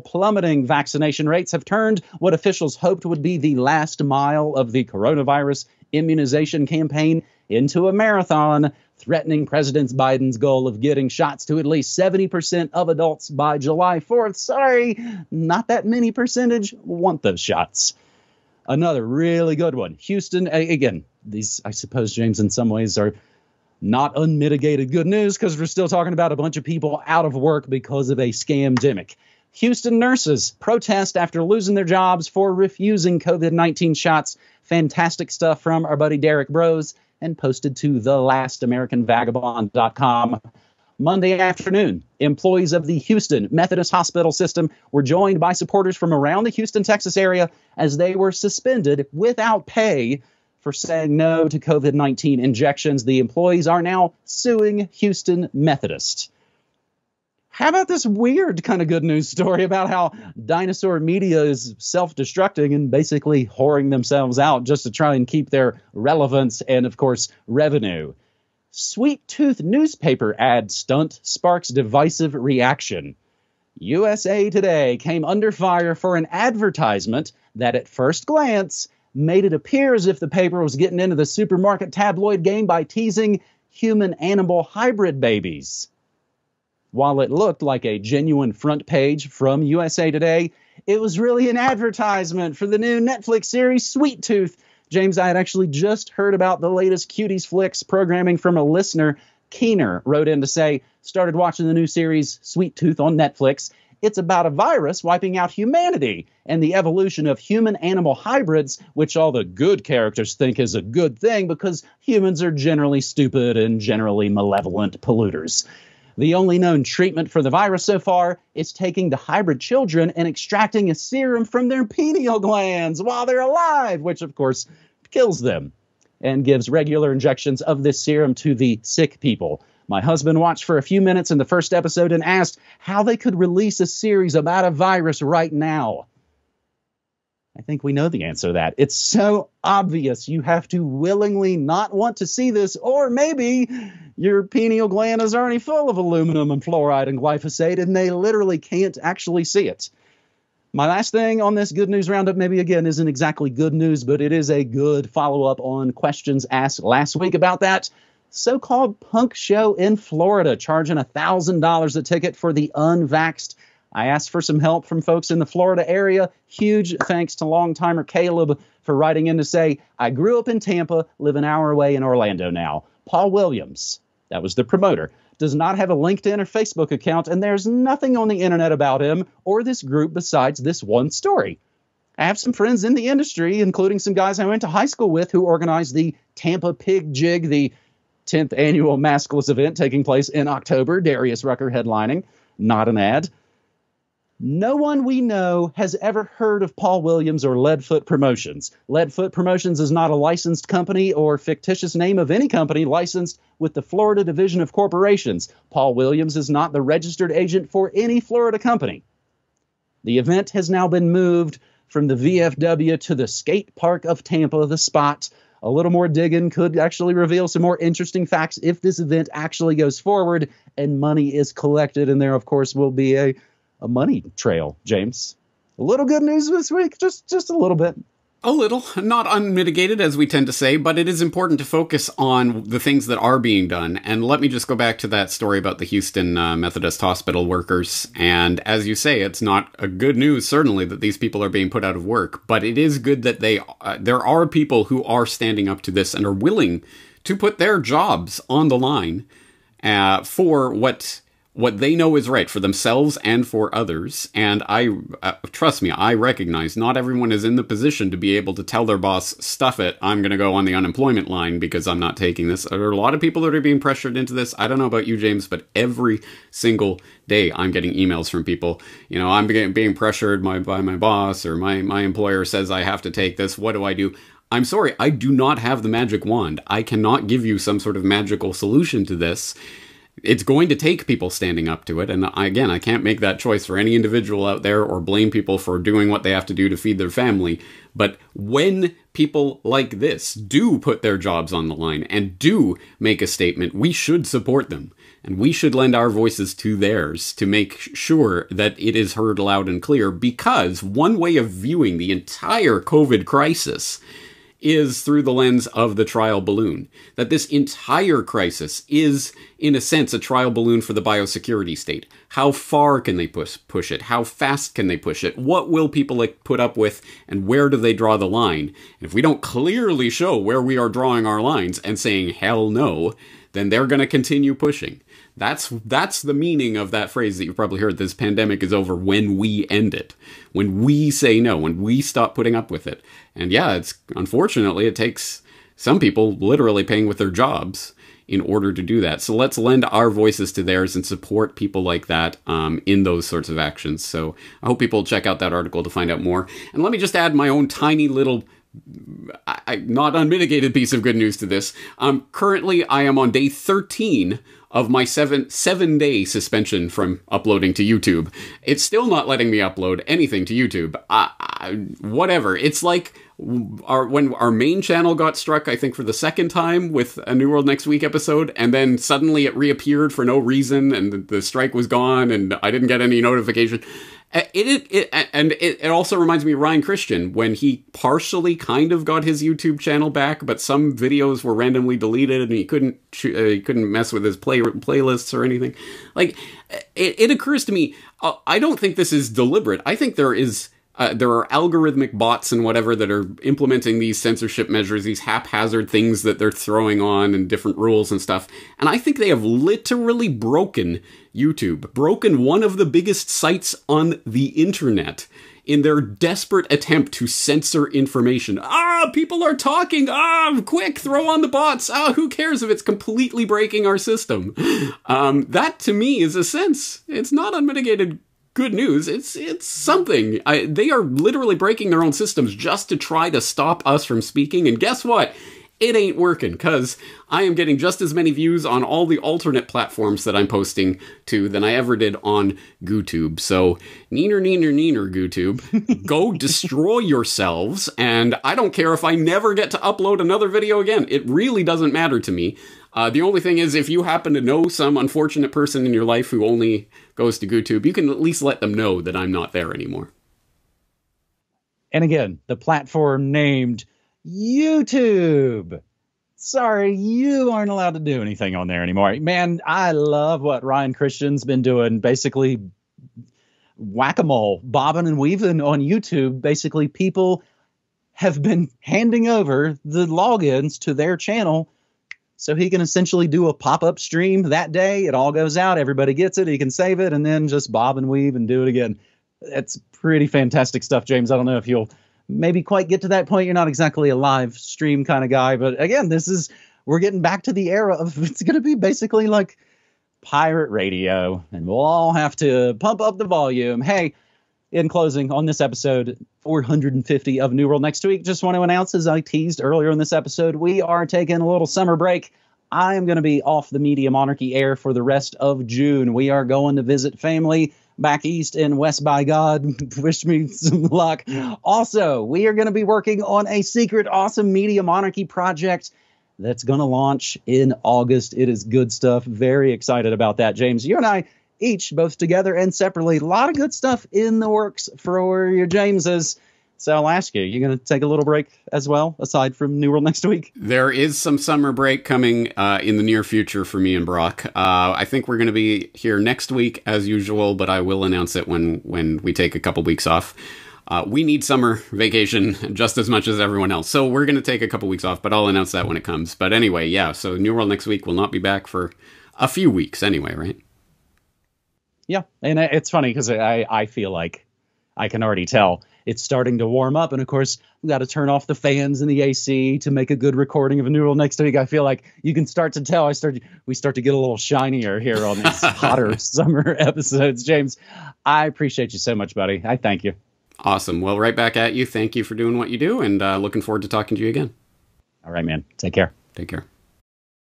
plummeting vaccination rates have turned what officials hoped would be the last mile of the coronavirus immunization campaign into a marathon, threatening President Biden's goal of getting shots to at least 70% of adults by July 4th. Sorry, not that many percentage want those shots. Another really good one. Houston, again, these, I suppose, James, in some ways are not unmitigated good news because we're still talking about a bunch of people out of work because of a scamdemic. Houston nurses protest after losing their jobs for refusing COVID-19 shots. Fantastic stuff from our buddy Derek Bros and posted to thelastamericanvagabond.com. Monday afternoon, employees of the Houston Methodist Hospital system were joined by supporters from around the Houston, Texas area as they were suspended without pay for saying no to COVID-19 injections. The employees are now suing Houston Methodist. How about this weird kind of good news story about how dinosaur media is self-destructing and basically whoring themselves out just to try and keep their relevance and, of course, revenue? Sweet Tooth newspaper ad stunt sparks divisive reaction. USA Today came under fire for an advertisement that at first glance made it appear as if the paper was getting into the supermarket tabloid game by teasing human-animal hybrid babies. While it looked like a genuine front page from USA Today, it was really an advertisement for the new Netflix series Sweet Tooth. James, I had actually just heard about the latest Cuties Flicks programming from a listener. Keener wrote in to say, started watching the new series Sweet Tooth on Netflix. It's about a virus wiping out humanity and the evolution of human-animal hybrids, which all the good characters think is a good thing because humans are generally stupid and generally malevolent polluters. The only known treatment for the virus so far is taking the hybrid children and extracting a serum from their pineal glands while they're alive, which, of course, kills them and gives regular injections of this serum to the sick people. My husband watched for a few minutes in the first episode and asked how they could release a series about a virus right now. I think we know the answer to that. It's so obvious you have to willingly not want to see this, or maybe your pineal gland is already full of aluminum and fluoride and glyphosate, and they literally can't actually see it. My last thing on this good news roundup, maybe again, isn't exactly good news, but it is a good follow-up on questions asked last week about that so-called punk show in Florida, charging $1,000 a ticket for the unvaxxed. I asked for some help from folks in the Florida area. Huge thanks to long-timer Caleb for writing in to say, I grew up in Tampa, live an hour away in Orlando now. Paul Williams, that was the promoter, does not have a LinkedIn or Facebook account, and there's nothing on the internet about him or this group besides this one story. I have some friends in the industry, including some guys I went to high school with who organized the Tampa Pig Jig, the 10th annual maskless event taking place in October, Darius Rucker headlining, not an ad. No one we know has ever heard of Paul Williams or Leadfoot Promotions. Leadfoot Promotions is not a licensed company or fictitious name of any company licensed with the Florida Division of Corporations. Paul Williams is not the registered agent for any Florida company. The event has now been moved from the VFW to the skate park of Tampa, the spot. A little more digging could actually reveal some more interesting facts if this event actually goes forward and money is collected. And there, of course, will be a money trail, James. A little good news this week, just a little bit. A little, not unmitigated, as we tend to say, but it is important to focus on the things that are being done. And let me just go back to that story about the Houston Methodist Hospital workers. And as you say, it's not a good news, certainly, that these people are being put out of work. But it is good that there are people who are standing up to this and are willing to put their jobs on the line for what they know is right for themselves and for others. And trust me, I recognize not everyone is in the position to be able to tell their boss, stuff it, I'm going to go on the unemployment line because I'm not taking this. There are a lot of people that are being pressured into this. I don't know about you, James, but every single day I'm getting emails from people. You know, I'm being pressured by my boss, or my employer says I have to take this. What do I do? I'm sorry, I do not have the magic wand. I cannot give you some sort of magical solution to this. It's going to take people standing up to it. And again, I can't make that choice for any individual out there or blame people for doing what they have to do to feed their family. But when people like this do put their jobs on the line and do make a statement, we should support them. And we should lend our voices to theirs to make sure that it is heard loud and clear, because one way of viewing the entire COVID crisis is through the lens of the trial balloon. That this entire crisis is, in a sense, a trial balloon for the biosecurity state. How far can they push it? How fast can they push it? What will people put up with? And where do they draw the line? And if we don't clearly show where we are drawing our lines and saying, hell no, then they're going to continue pushing. That's the meaning of that phrase that you've probably heard, this pandemic is over when we end it. When we say no, when we stop putting up with it. And yeah, unfortunately, it takes some people literally paying with their jobs in order to do that. So let's lend our voices to theirs and support people like that in those sorts of actions. So I hope people check out that article to find out more. And let me just add my own tiny little not unmitigated piece of good news to this. Currently, I am on day 13 of my seven-day suspension from uploading to YouTube. It's still not letting me upload anything to YouTube. Whatever. It's like when our main channel got struck, I think for the second time with a New World Next Week episode, and then suddenly it reappeared for no reason, and the strike was gone, and I didn't get any notification. It also reminds me of Ryan Christian when he partially kind of got his YouTube channel back, but some videos were randomly deleted and he couldn't mess with his playlists or anything. Like, it occurs to me, I don't think this is deliberate. I think there are algorithmic bots and whatever that are implementing these censorship measures, these haphazard things that they're throwing on and different rules and stuff. And I think they have literally broken YouTube, broken one of the biggest sites on the internet in their desperate attempt to censor information. People are talking. Quick, throw on the bots. Who cares if it's completely breaking our system? That to me is a sense. It's not unmitigated good news. It's something. They are literally breaking their own systems just to try to stop us from speaking. And guess what? It ain't working, because I am getting just as many views on all the alternate platforms that I'm posting to than I ever did on GooTube. So, neener, GooTube. Go destroy yourselves, and I don't care if I never get to upload another video again. It really doesn't matter to me. The only thing is, if you happen to know some unfortunate person in your life who only goes to GooTube, you can at least let them know that I'm not there anymore. And again, the platform named YouTube. Sorry, you aren't allowed to do anything on there anymore. Man, I love what Ryan Christian's been doing. Basically, whack-a-mole, bobbing and weaving on YouTube. Basically, people have been handing over the logins to their channel so he can essentially do a pop-up stream that day. It all goes out. Everybody gets it. He can save it and then just bob and weave and do it again. It's pretty fantastic stuff, James. I don't know if you'll maybe quite get to that point. You're not exactly a live stream kind of guy. But again, we're getting back to the era of it's going to be basically like pirate radio. And we'll all have to pump up the volume. Hey, in closing on this episode 450 of New World Next Week, just want to announce, as I teased earlier in this episode, we are taking a little summer break. I am going to be off the Media Monarchy air for the rest of June. We are going to visit family back east in West by God. Wish me some luck. Also, we are going to be working on a secret awesome Media Monarchy project that's going to launch in August. It is good stuff. Very excited about that, James. You and I each, both together and separately, a lot of good stuff in the works for your Jameses. So I'll ask you, you're going to take a little break as well, aside from New World Next Week? There is some summer break coming in the near future for me and Brock. I think we're going to be here next week as usual, but I will announce it when we take a couple weeks off. We need summer vacation just as much as everyone else. So we're going to take a couple weeks off, but I'll announce that when it comes. But anyway, yeah, so New World Next Week will not be back for a few weeks anyway, right? Yeah, and it's funny because I feel like I can already tell it's starting to warm up. And of course, we got to turn off the fans and the AC to make a good recording of a New World Next Week. I feel like you can start to tell we start to get a little shinier here on these hotter summer episodes. James, I appreciate you so much, buddy. I thank you. Awesome. Well, right back at you. Thank you for doing what you do, and looking forward to talking to you again. All right, man. Take care. Take care.